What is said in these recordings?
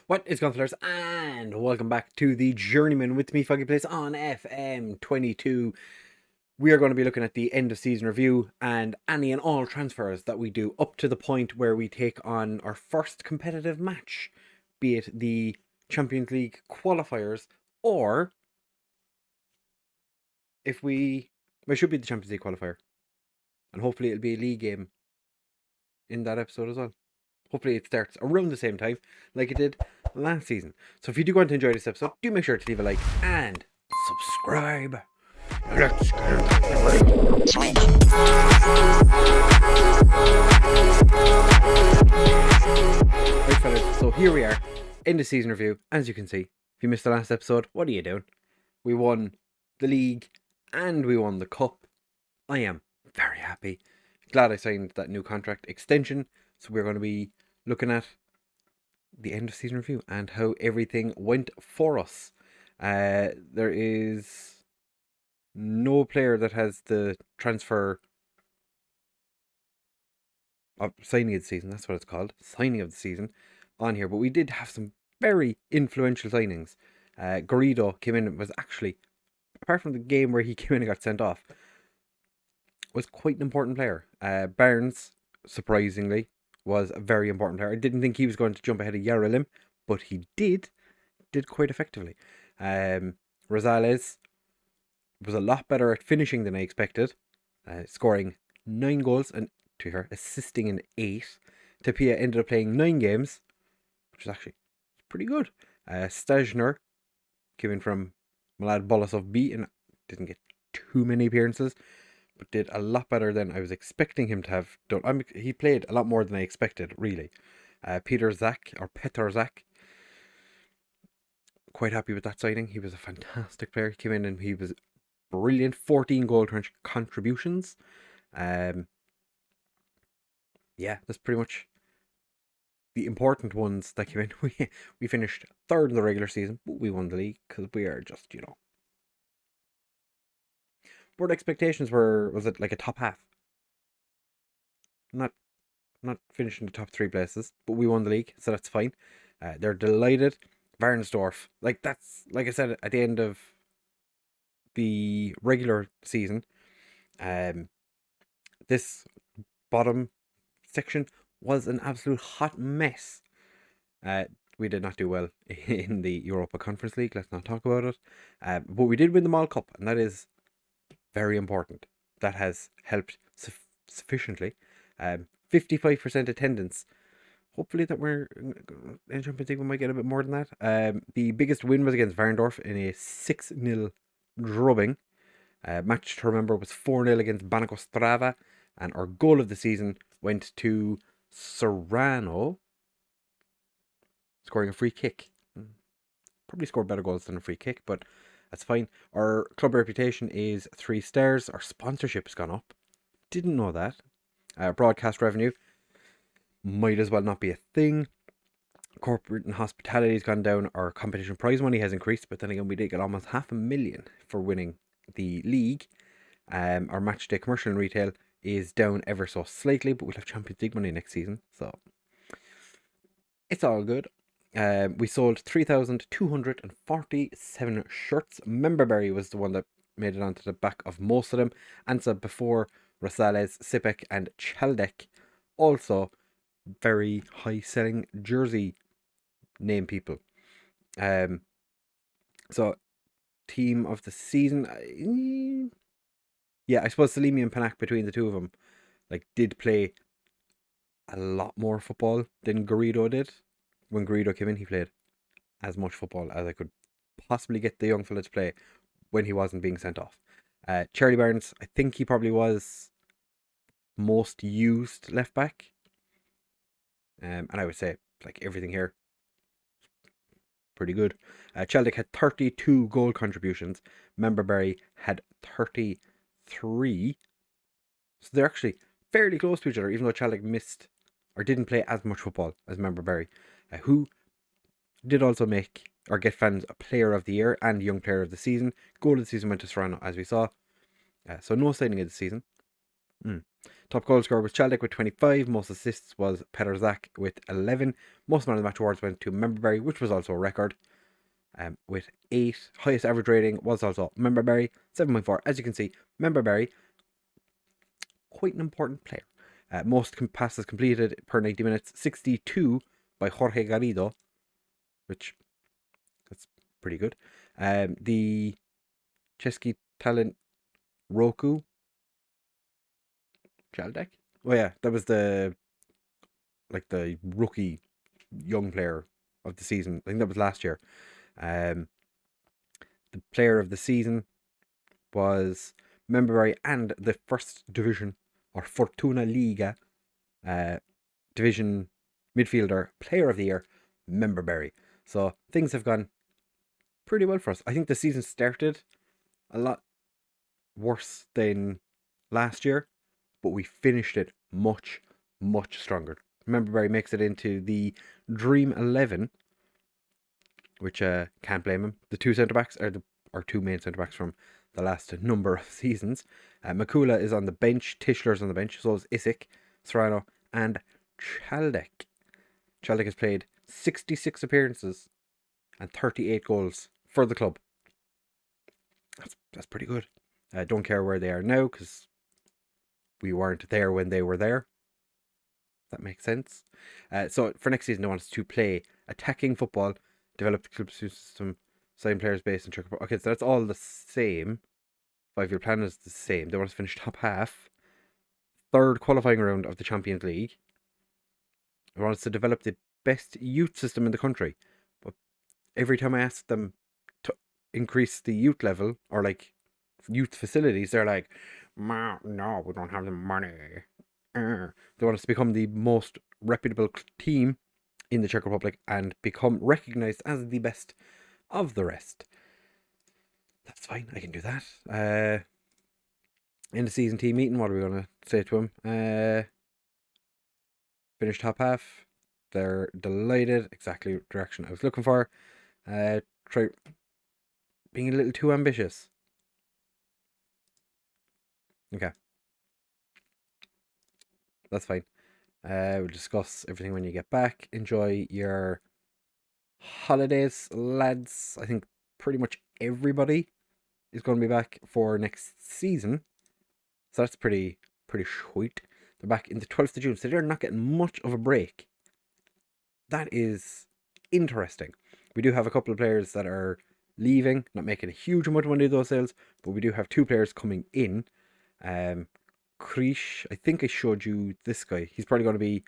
What is going on, and welcome back to the Journeyman with me, FoggyPlays on FM22. We are going to be looking at the end of season review and any and all transfers that we do up to the point where we take on our first competitive match, be it the Champions League qualifiers or if we. It should be the Champions League qualifier, and hopefully it'll be a league game in that episode as well. Hopefully it starts around the same time like it did last season. So if you do want to enjoy this episode, do make sure to leave a like and subscribe. Let's get it. Right, fellas, so here we are in the season review. As you can see, if you missed the last episode, what are you doing? We won the league and we won the cup. I am very happy. Glad I signed that new contract extension. So we're going to be looking at the end of season review and how everything went for us. There is no player that has the transfer of signing of the season, that's what it's called, signing of the season, on here. But we did have some very influential signings. Garrido came in and was actually, apart from the game where he came in and got sent off, was quite an important player. Barnes, surprisingly, was a very important player. I didn't think he was going to jump ahead of Yaralim, but he did quite effectively. Rosales was a lot better at finishing than I expected, scoring 9 goals and, to her, assisting in 8. Tapia ended up playing 9 games, which is actually pretty good. Stajner came in from Malad Bolasov B and didn't get too many appearances, but did a lot better than I was expecting him to have done. He played a lot more than I expected, really. Petr Zak, quite happy with that signing. He was a fantastic player. He came in and he was brilliant. 14 goal contributions. Yeah, that's pretty much the important ones that came in. We finished 3rd in the regular season, but we won the league because we are just, What expectations was it like a top half? Not finishing the top 3 places, but we won the league, so that's fine. They're delighted. Varnsdorf, that's like I said at the end of the regular season. This bottom section was an absolute hot mess. We did not do well in the Europa Conference League. Let's not talk about it. But we did win the Mall Cup, and that is very important. That has helped sufficiently. 55% attendance. Hopefully that we're in Champions League, we might get a bit more than that. The biggest win was against Varndorf in a 6-0 drubbing. Match to remember was 4-0 against Banako Strava, and our goal of the season went to Serrano, scoring a free kick. Probably scored better goals than a free kick, but that's fine. Our club reputation is 3 stars. Our sponsorship's gone up. Didn't know that. Broadcast revenue might as well not be a thing. Corporate and hospitality has gone down. Our competition prize money has increased, but then again, we did get almost $500,000 for winning the league. Our match day commercial and retail is down ever so slightly, but we'll have Champions League money next season, so it's all good. We sold 3,247 shirts. Memberberry was the one that made it onto the back of most of them. Answer before Rosales, Sipek, and Chaldek. Also, very high selling jersey name people. So, team of the season. Yeah, I suppose Salimi and Panak, between the two of them, did play a lot more football than Garrido did. When Garrido came in, he played as much football as I could possibly get the young fella to play when he wasn't being sent off. Charlie Barnes, I think he probably was most used left back. And I would say, everything here, pretty good. Chaldek had 32 goal contributions. Memberberry had 33. So they're actually fairly close to each other, even though Chaldek missed or didn't play as much football as Memberberry, who did also make or get fans a player of the year and young player of the season. Goal of the season went to Serrano, as we saw. So no signing of the season. Top goal scorer was Chaldek with 25. Most assists was Peterzak with 11. Most man of the match awards went to Memberberry, which was also a record, with 8. Highest average rating was also Memberberry, 7.4. As you can see, Memberberry, quite an important player. Most passes completed per 90 minutes, 62 by Jorge Garrido, which that's pretty good. The Chesky talent Roku Chaldek. Oh yeah, that was the rookie young player of the season. I think that was last year. The player of the season was Memberberry and the first division or Fortuna Liga division midfielder player of the year, Memberberry. So things have gone pretty well for us. I think the season started a lot worse than last year, but we finished it much, much stronger. Memberberry makes it into the Dream 11, which can't blame him. The two centre backs are our two main centre backs from the last number of seasons. Makula is on the bench, Tischler's on the bench, so is Isik, Serrano, and Chaldek. Chaldek has played 66 appearances and 38 goals for the club. That's pretty good. I don't care where they are now because we weren't there when they were there. That makes sense. So for next season, they want us to play attacking football, develop the club system, sign players based in Czech Republic. Okay, so that's all the same. 5-year plan is the same. They want us to finish top half, third qualifying round of the Champions League. They want us to develop the best youth system in the country. But every time I ask them to increase the youth level or like youth facilities, they're like, no, we don't have the money. They want us to become the most reputable team in the Czech Republic and become recognised as the best of the rest. That's fine, I can do that. In the season team meeting, what are we going to say to him? Finish top half. They're delighted. Exactly the direction I was looking for. Try being a little too ambitious. Okay. That's fine. We'll discuss everything when you get back. Enjoy your holidays, lads. I think pretty much everybody is going to be back for next season. So that's pretty sweet. They're back in the 12th of June, so they're not getting much of a break. That is interesting. We do have a couple of players that are leaving, not making a huge amount of money of those sales, but we do have two players coming in. Krish, I think I showed you this guy. He's probably going to be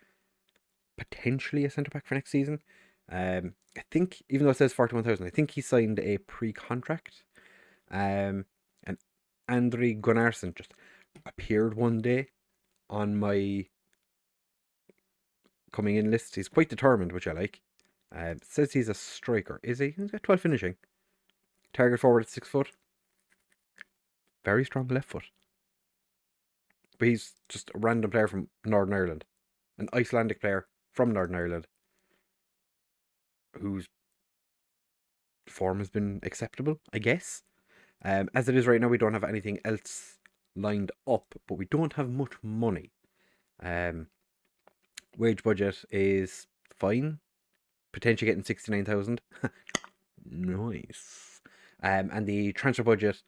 potentially a centre back for next season. I think, even though it says 41,000, I think he signed a pre-contract. And Andrei Gunnarsson just appeared one day on my coming in list. He's quite determined, which I like. Says he's a striker. Is he? He's got 12 finishing. Target forward at 6 foot. Very strong left foot. But he's just a random player from Northern Ireland. An Icelandic player from Northern Ireland whose form has been acceptable, I guess. As it is right now, we don't have anything else lined up, but we don't have much money. Wage budget is fine. Potentially getting 69,000. Nice. And the transfer budget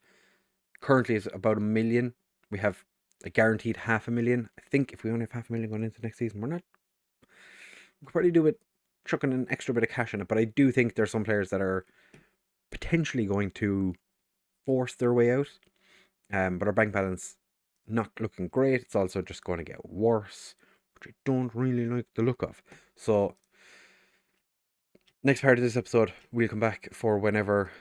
currently is about 1 million. We have a guaranteed 500,000. I think if we only have 500,000 going into next season, we could probably do it chucking an extra bit of cash in it. But I do think there's some players that are potentially going to force their way out. But our bank balance not looking great. It's also just going to get worse, which I don't really like the look of. So next part of this episode, we'll come back for whenever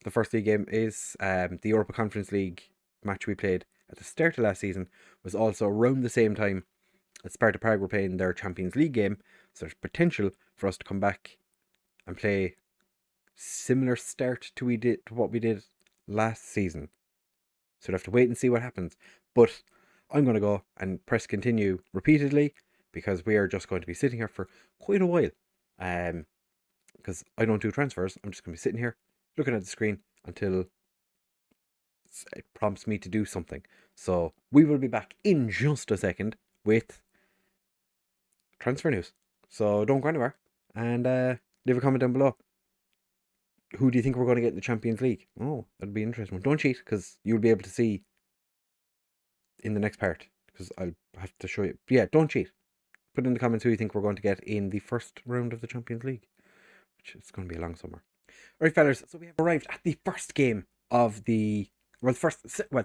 the first league game is. The Europa Conference League match we played at the start of last season was also around the same time as Sparta Prague were playing their Champions League game. So there's potential for us to come back and play similar start to what we did last season. So we'll have to wait and see what happens. But I'm going to go and press continue repeatedly because we are just going to be sitting here for quite a while. Because I don't do transfers. I'm just going to be sitting here looking at the screen until it prompts me to do something. So we will be back in just a second with transfer news. So don't go anywhere, and leave a comment down below. Who do you think we're going to get in the Champions League? Oh, that'd be interesting. Don't cheat, because you'll be able to see in the next part, because I'll have to show you. Yeah, don't cheat. Put in the comments who you think we're going to get in the first round of the Champions League, which is going to be a long summer. All right, fellas, so we have arrived at the first game of the,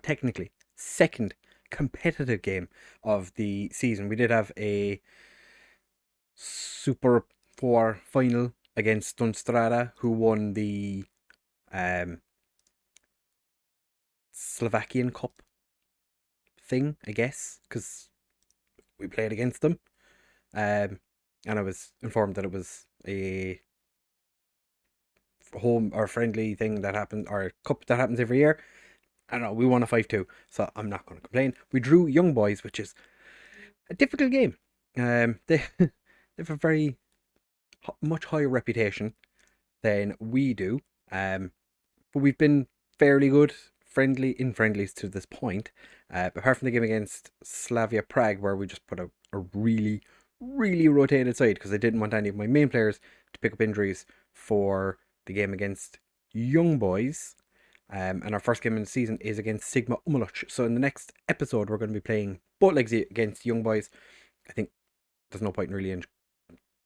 technically, second competitive game of the season. We did have a Super 4 final against Dunstrada, who won the Slovakian Cup thing, I guess, because we played against them. And I was informed that it was a home or friendly thing that happened, or cup that happens every year. I don't know, we won a 5-2, so I'm not going to complain. We drew Young Boys, which is a difficult game. They have a very much higher reputation than we do, but we've been fairly good in friendlies to this point. Apart from the game against Slavia Prague, where we just put a really, really rotated side, because I didn't want any of my main players to pick up injuries for the game against Young Boys. And our first game in the season is against Sigma Umuluc. So in the next episode, we're going to be playing both legs against Young Boys. I think there's no point really in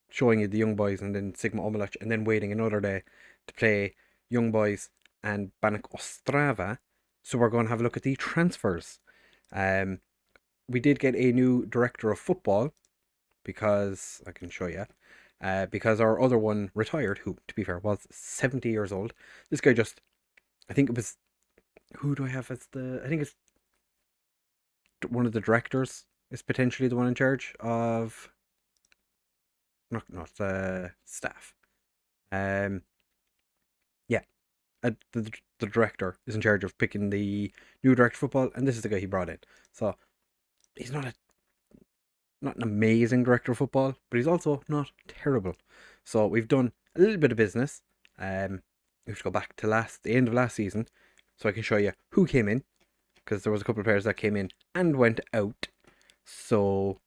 showing you the Young Boys and then Sigma Umuluc, and then waiting another day to play Young Boys and Banik Ostrava. So we're going to have a look at the transfers. We did get a new director of football, because I can show you. Because our other one retired, who, to be fair, was 70 years old. This guy just, I think it was, who do I have as I think it's one of the directors is potentially the one in charge of, not staff. Yeah, the director is in charge of picking the new director of football, and this is the guy he brought in. So he's not an amazing director of football, but he's also not terrible. So we've done a little bit of business. We have to go back to the end of last season, so I can show you who came in, because there was a couple of players that came in and went out. So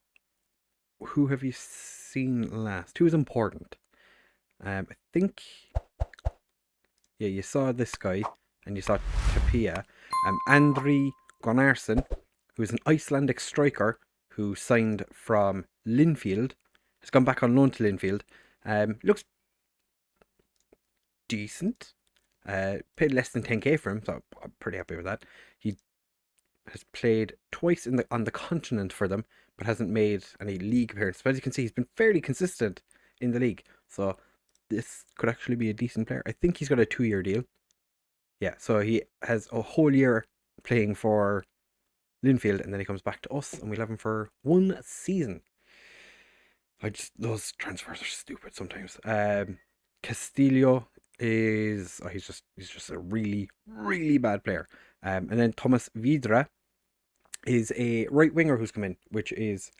who have you seen last? Who's important? I think, yeah, you saw this guy, and you saw Tapia. Andri Gunnarsson, who is an Icelandic striker who signed from Linfield, has gone back on loan to Linfield. Looks decent. Paid less than 10k for him, so I'm pretty happy with that. He has played twice on the continent for them, but hasn't made any league appearances. But as you can see, he's been fairly consistent in the league. So this could actually be a decent player. I think he's got a 2-year deal. Yeah, so he has a whole year playing for Linfield, and then he comes back to us, and we'll have him for 1 season. Those transfers are stupid sometimes. Castillo is he's just a really, really bad player. And then Thomas Vidra is a right winger who's come in, which is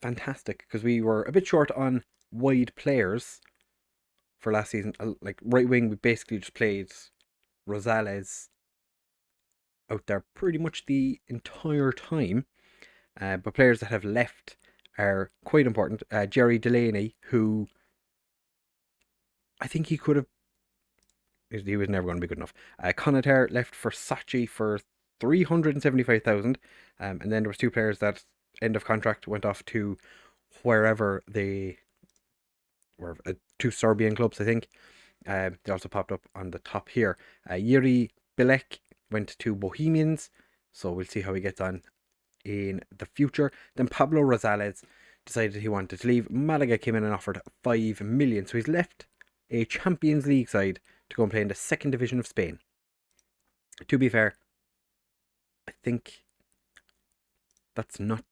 fantastic, because we were a bit short on wide players for last season. Like right wing, we basically just played Rosales out there pretty much the entire time. But players that have left are quite important. Jerry Delaney, who I think he could have, he was never going to be good enough. Conatar left for Sachi for 375,000. And then there was 2 players that end of contract went off to wherever they were, 2 Serbian clubs, I think. They also popped up on the top here. Yuri Bilek went to Bohemians, so we'll see how he gets on in the future. Then Pablo Rosales decided he wanted to leave. Malaga came in and offered 5 million, so he's left a Champions League side to go and play in the 2nd division of Spain. To be fair, I think that's not,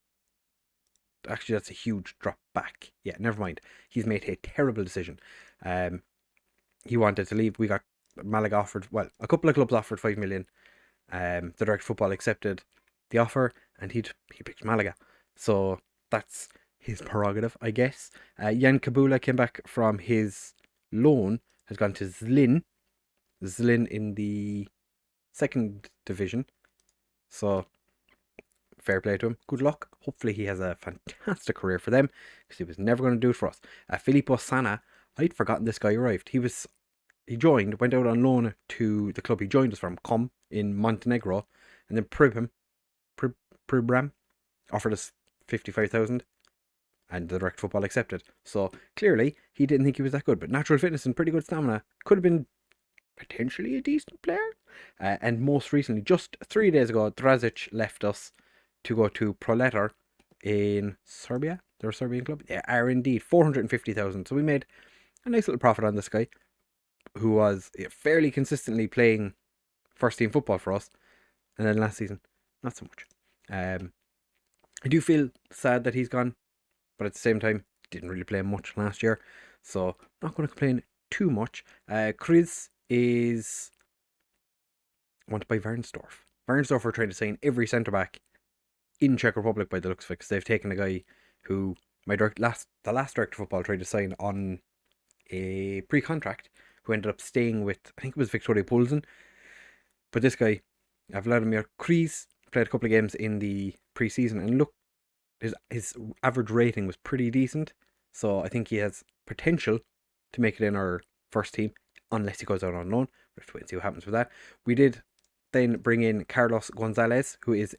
actually that's a huge drop back. Yeah, never mind. He's made a terrible decision. He wanted to leave. We got Malaga offered, well, a couple of clubs offered 5 million. The direct football accepted the offer, and he picked Malaga. So that's his prerogative, I guess. Jan Kabula came back from his loan, has gone to Zlin in the 2nd division. So fair play to him. Good luck. Hopefully he has a fantastic career for them, because he was never going to do it for us. Filippo Sana, I'd forgotten this guy arrived. He joined, went out on loan to the club he joined us from, Com, in Montenegro, and then Pribram offered us 55,000, and the direct football accepted. So clearly he didn't think he was that good, but natural fitness and pretty good stamina, could have been potentially a decent player. And most recently, just 3 days ago, Drazic left us to go to Proletar in Serbia. They're a Serbian club. They are indeed 450,000. So we made a nice little profit on this guy, who was fairly consistently playing first team football for us. And then last season, not so much. I do feel sad that he's gone, but at the same time, didn't really play much last year. So not going to complain too much. Kriz is wanted by Varnsdorf. Varnsdorf are trying to sign every centre back in Czech Republic by the looks of it, because they've taken a guy who the last director of football tried to sign on a pre-contract, who ended up staying with, I think it was Victoria Pulsen. But this guy, Vladimir Kriz, played a couple of games in the pre-season, and look, his average rating was pretty decent. So I think he has potential to make it in our first team, unless he goes out on loan. We'll have to wait and see what happens with that. We did then bring in Carlos Gonzalez, who is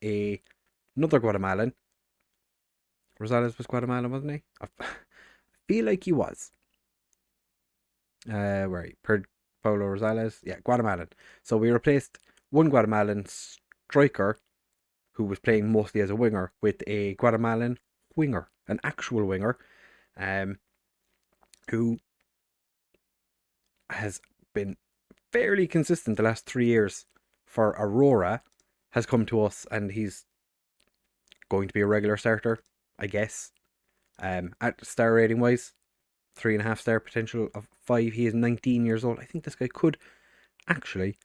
another Guatemalan. Rosales was Guatemalan, wasn't he? I feel like he was. Where are you? Paulo Rosales? Yeah, Guatemalan. So we replaced one Guatemalan striker, who was playing mostly as a winger, with a Guatemalan winger, an actual winger, who has been fairly consistent the last 3 years for Aurora, has come to us, and he's going to be a regular starter, I guess. At star rating wise, 3.5 star, potential of 5. He is 19 years old. I think this guy could actually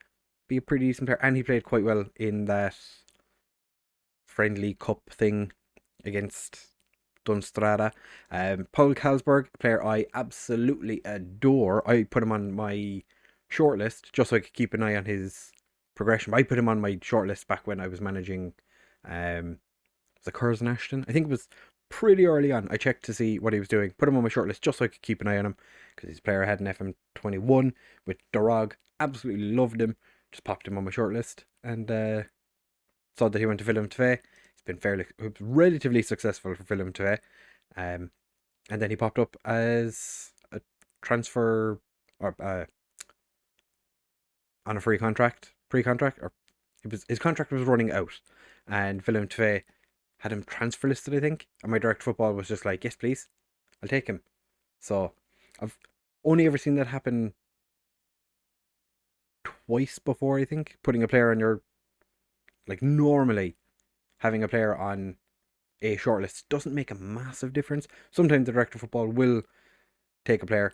be a pretty decent player, and he played quite well in that friendly cup thing against Dunstrada. Paul Kalsberg, a player I absolutely adore. I put him on my shortlist just so I could keep an eye on his progression. I put him on my shortlist back when I was managing the Curzon Ashton. I think it was pretty early on. I checked to see what he was doing, put him on my shortlist just so I could keep an eye on him, because he's a player I had in FM21 with Dorog. Absolutely loved him. Just popped him on my shortlist, and saw that he went to Willem II. He's been relatively successful for Willem II. And then he popped up as a transfer, or on a pre-contract, or his contract was running out, and Willem II had him transfer listed, I think, and my direct football was just like, yes please, I'll take him. So I've only ever seen that happen twice before, I think. Putting a player on your, like, normally having a player on a shortlist doesn't make a massive difference. Sometimes the director of football will take a player.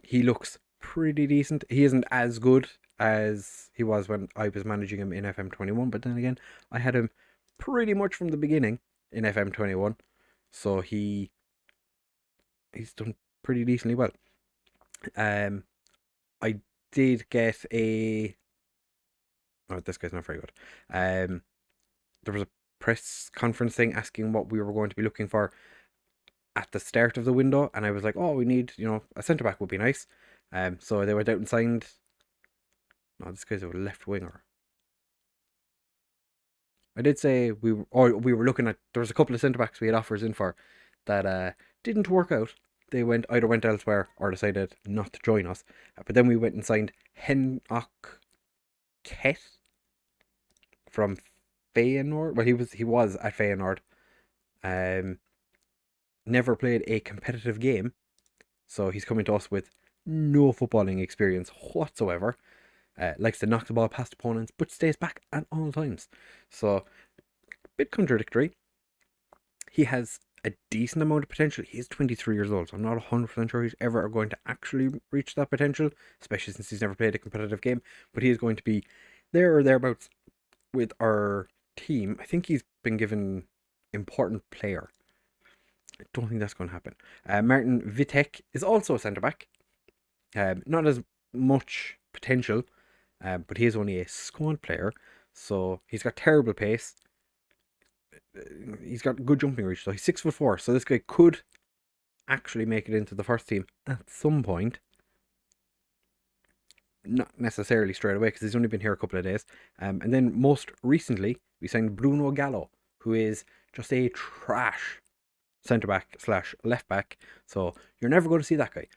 He looks pretty decent. He isn't as good as he was when I was managing him in FM21, but then again, I had him pretty much from the beginning in FM21, so he's done pretty decently well. I did get this guy's not very good. There was a press conference thing asking what we were going to be looking for at the start of the window, and I was like, oh, we need, a centre back would be nice. So they went out and signed. No, this guy's a left winger. I did say we were looking at. There was a couple of centre backs we had offers in for that didn't work out. They either went elsewhere or decided not to join us. But then we went and signed Henok Ket from Feyenoord. Well, he was at Feyenoord. Never played a competitive game, so he's coming to us with no footballing experience whatsoever. Likes to knock the ball past opponents, but stays back at all times. So, a bit contradictory. He has a decent amount of potential. He is 23 years old, so I'm not 100% sure he's ever going to actually reach that potential, especially since he's never played a competitive game. But he is going to be there or thereabouts with our team. I think he's been given important player. I don't think that's going to happen. Martin Vitek is also a centre-back. Not as much potential, but he is only a squad player. So he's got terrible pace. He's got good jumping reach. So he's 6'4". So this guy could actually make it into the first team at some point. Not necessarily straight away because he's only been here a couple of days. And then most recently, we signed Bruno Gallo, who is just a trash centre back / left back. So you're never going to see that guy.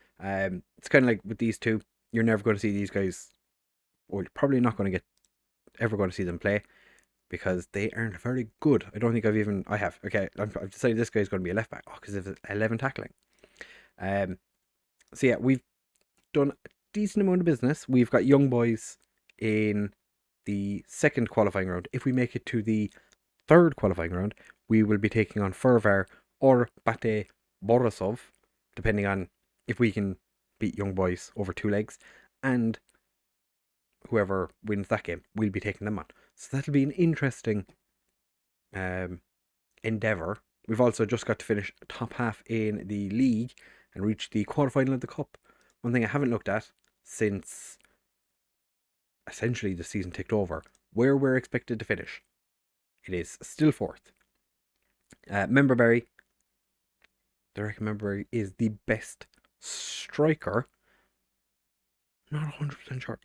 It's kind of like with these two, you're never going to see these guys, or you're probably not going to get ever going to see them play because they aren't very good. I don't think I have. Okay, I've decided this guy's going to be a left back because of 11 tackling. So yeah, we've done a decent amount of business. We've got young boys in the second qualifying round. If we make it to the third qualifying round, we will be taking on Fervar or Bate Borisov, depending on if we can beat young boys over 2 legs, and whoever wins that game, we'll be taking them on. So that'll be an interesting endeavour. We've also just got to finish top half in the league and reach the quarterfinal of the cup. One thing I haven't looked at since essentially the season ticked over, where we're expected to finish. It is still 4th. Memberberry. I reckon Memberberry is the best striker. Not 100% sure.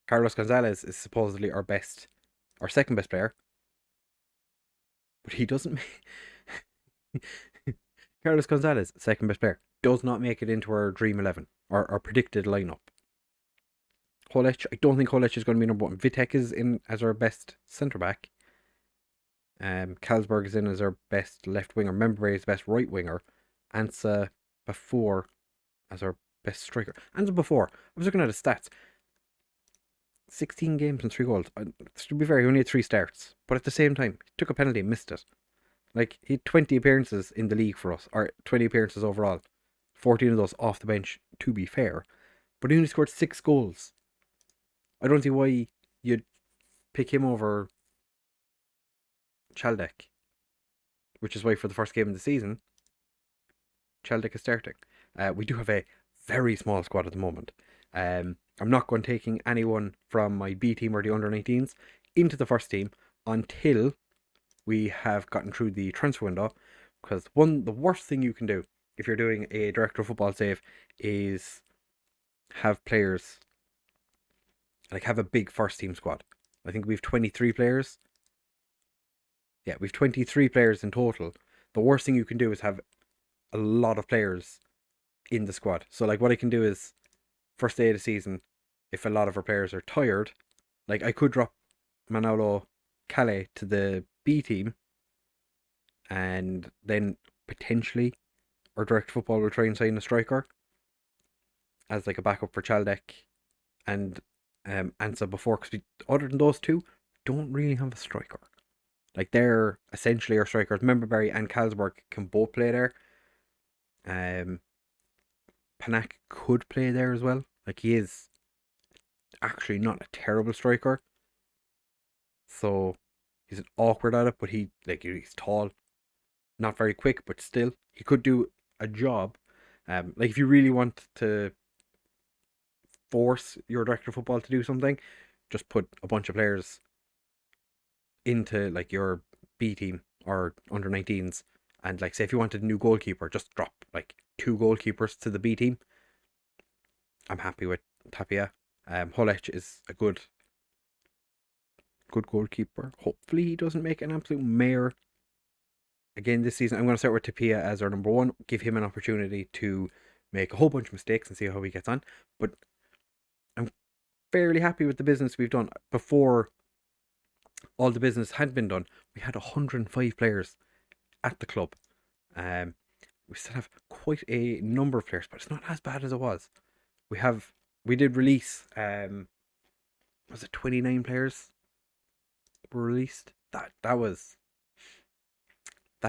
Carlos Gonzalez is supposedly our second best player. But he doesn't make... Carlos Gonzalez, second best player, does not make it into our Dream 11, or our predicted lineup. Holech, I don't think Holech is going to be number 1. Vitek is in as our best centre back. Carlsberg is in as our best left winger. Memberberry is best right winger. Ansa before as our best striker. Ansa before, I was looking at his stats. 16 games and 3 goals. To be fair, he only had 3 starts. But at the same time, he took a penalty and missed it. Like, he had 20 appearances in the league for us, or 20 appearances overall. 14 of those off the bench, to be fair. But he only scored 6 goals. I don't see why you'd pick him over Chaldek. Which is why for the first game of the season, Chaldek is starting. We do have a very small squad at the moment. I'm not going taking anyone from my B team or the under-19s into the first team until we have gotten through the transfer window, because the worst thing you can do if you're doing a director of football save is have players, like have a big first team squad. I think we've 23 players. Yeah, we've 23 players in total. The worst thing you can do is have a lot of players in the squad. So like what I can do is, first day of the season, if a lot of our players are tired, like I could drop Manolo Calais to the B team, and then potentially our direct football will try and sign a striker as like a backup for Chaldek and Ansa before, because other than those two, don't really have a striker. Like they're essentially our strikers. Memberberry and Carlsberg can both play there. Panak could play there as well. Like he is actually not a terrible striker. So he's awkward at it, but he's tall, not very quick, but still he could do a job. Like if you really want to force your director of football to do something, just put a bunch of players into like your B team or under 19s, and like say if you wanted a new goalkeeper, just drop like 2 goalkeepers to the B team. I'm happy with Tapia. Holech is a good goalkeeper. Hopefully he doesn't make an absolute mare again this season. I'm going to start with Tapia as our number 1, give him an opportunity to make a whole bunch of mistakes and see how he gets on. But I'm fairly happy with the business we've done. Before all the business had been done, we had 105 players at the club. We still have quite a number of players, but it's not as bad as it was. We did release, was it 29 players were released? That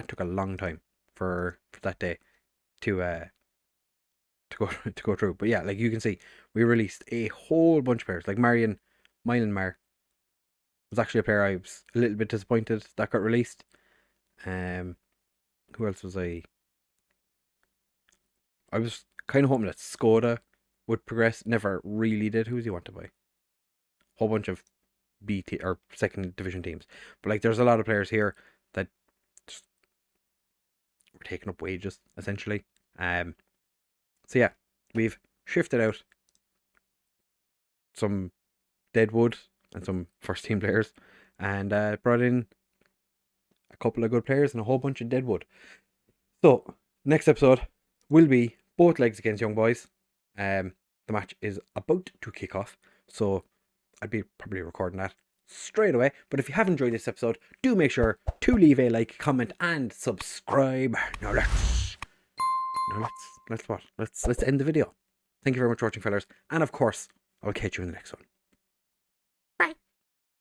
took a long time for that day to go through. But yeah, like you can see, we released a whole bunch of players. Like Marian Mylanmar was actually a player I was a little bit disappointed that got released. Who else was I was kind of hoping that Skoda would progress. Never really did. Who was he want to buy? Whole bunch of or second division teams. But like, there's a lot of players here that just were taking up wages essentially. So yeah, we've shifted out some deadwood and some first team players, and brought in a couple of good players and a whole bunch of deadwood. So next episode will be both legs against young boys. The match is about to kick off, so I'd be probably recording that straight away. But if you have enjoyed this episode, do make sure to leave a like, comment, and subscribe. Now let's end the video. Thank you very much for watching, fellas, and of course, I'll catch you in the next one.